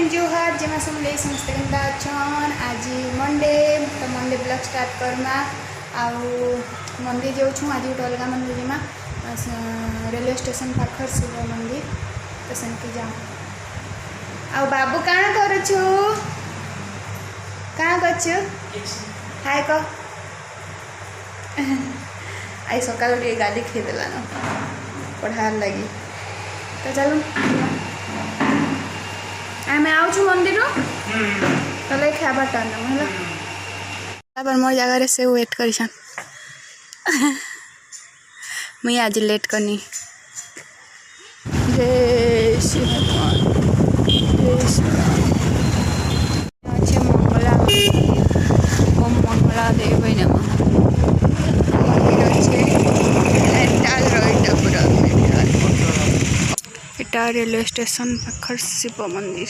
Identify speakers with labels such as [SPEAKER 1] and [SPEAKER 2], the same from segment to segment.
[SPEAKER 1] morning जोहार जेमा समले समस्त केनता छन आज मंडे तो मंडे ब्लॉग स्टार्ट करमा आउ मंदिर जाऊँ आज गोटे अलग मंदिर जेमा रेलवे स्टेशन पाखर शिव मंदिर तो सेनके जाऊँ आउ बाबू काण करुछु काण करछु हाय को आई सकाल टे गाली खेदेला न पढ़ार लगी तो चलो आम आउछु मंदिर तो खाबार टाइम है मोर जगह से वेट कर मुझे आज लेट करनी जय श्री हनुमान जय श्री अच्छे मंगला ओम मंगला देव नमः इटा रेलवे स्टेशन पाखर शिव मंदिर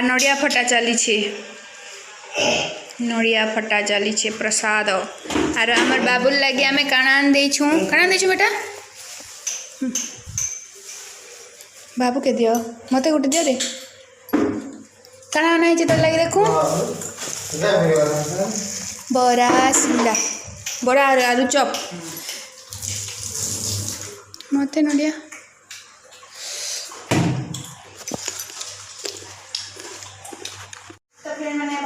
[SPEAKER 1] नड़िया फटा चली नड़िया फटा चली प्रसाद आर आमर बाबुल लगे आम काणान देछू बेटा बाबू के दियो मते गोटे दियो रे काणान है तो लगे देखू बरा सिंगा बड़ा आलू चप मते नड़िया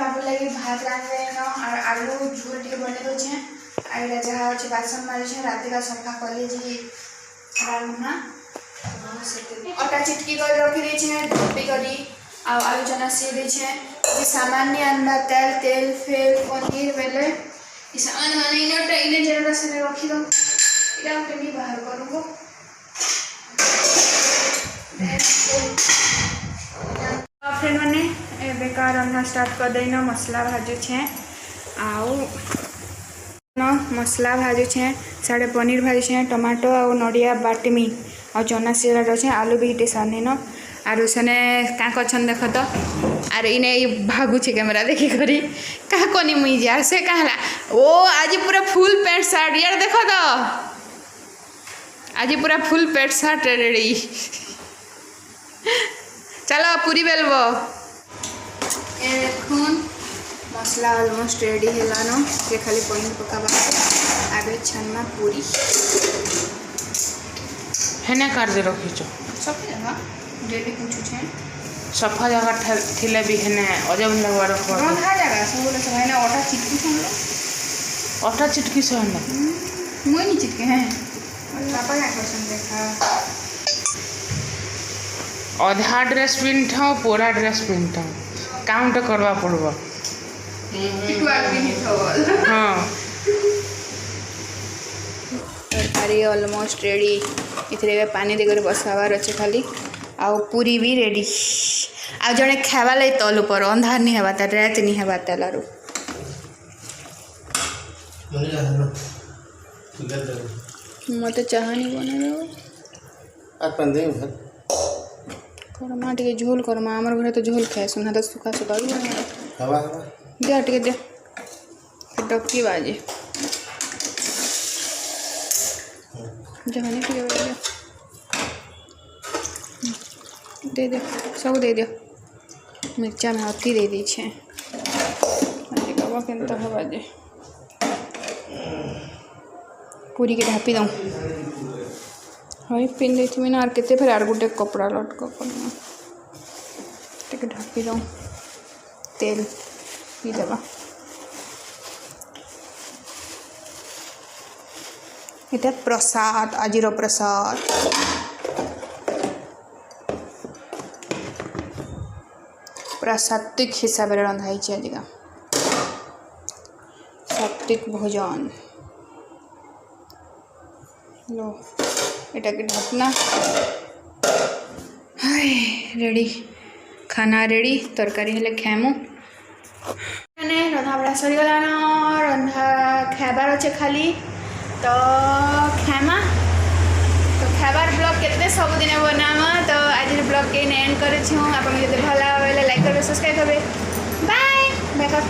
[SPEAKER 1] बाबू लगे भात रांधे और आलू झोल टे बने दे आईटा जहाँ अच्छे बासन मारे रात का सफा कले रांधना अटा चिटकी कर रखी दे ढोटी करी आलू चना सी दे सामान्य अंडा तेल तेल फेल पनीर बेले सामान माने इनटा इने जरा से रखी दो इटा केमी बाहर करूँ फ्रेंड मैंने बेकार रंधा स्टार्ट कर देना मसला भाजु आउ मसला भाजु साढ़े पनीर भाजु टमाटो आ नड़िया बाटमी आ चना सीरा अच्छे आलू भी हिटे सानी आर सेने क्या कर देख तो आर इने भागुचे कैमेरा देखी करी क्या कनी मुई यार से कहला ओ आज पूरा फुल पैंट शर्ट यार देख तो आज पूरा फुल पैंट शर्ट रेडी चलो पूरी बेलबो देखून मसला ऑलमोस्ट रेडी है ये खाली पनीर पकाबा आगे छन्ना पूरी
[SPEAKER 2] हेने कर दे रखीच
[SPEAKER 1] सब जगह रेडी पूछू छे
[SPEAKER 2] सफा जगह थिले भी हेने अजब लगवा रखो
[SPEAKER 1] रंधा जगह सब बोले सब हेने ओटा चिटकी छन
[SPEAKER 2] ओटा चिटकी से हेने
[SPEAKER 1] मुई नहीं चिटके हैं पापा क्या क्वेश्चन देखा
[SPEAKER 2] अधा ड्रेस पिंठाओ पूरा ड्रेस पिंठाओ काउंट करवा पड़ब हाँ
[SPEAKER 1] तरकारी ऑलमोस्ट रेडी इथे पानी देकर बसाबार अच्छे खाली आउ पूरी भी रेडी आ जड़े खावा लगे तल पर अंधार नहीं हवा रात नहीं हवा तेलू मत चाह नहीं बना करमा टे झोल करमा आमर घरे तो झोल खाए सुना तो सुखा सुखा भी बना
[SPEAKER 3] हवा हवा
[SPEAKER 1] दे टे दे डक्की बाजे जहाने टे दे दे सब दे दियो मिर्चा में अति दे दी छे बाबा केनता हवा जे पूरी के ढापी दूँ हई पिन दे मैंने आर के फिर आर गोटे कपड़ा लटक कर ढापी दूँ तेल पी देवा ये प्रसाद आजिर प्रसाद पूरा सात्विक हिसाब से रंधाई आजिका सात्विक भोजन लो एटा के ढकना हाय रेडी खाना रेडी तरकारी हेले खाएमु मैंने रंधा बड़ा सरीगलान रंधा खाबार अच्छे खाली तो खामा तो खाबार ब्लॉग केते सब दिन बनामा तो आज ब्लॉग के एंड करे छी आपन जते भला होले लाइक करबे सब्सक्राइब करबे बाय बैकअप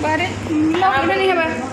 [SPEAKER 1] बारे ब्लॉग नहीं है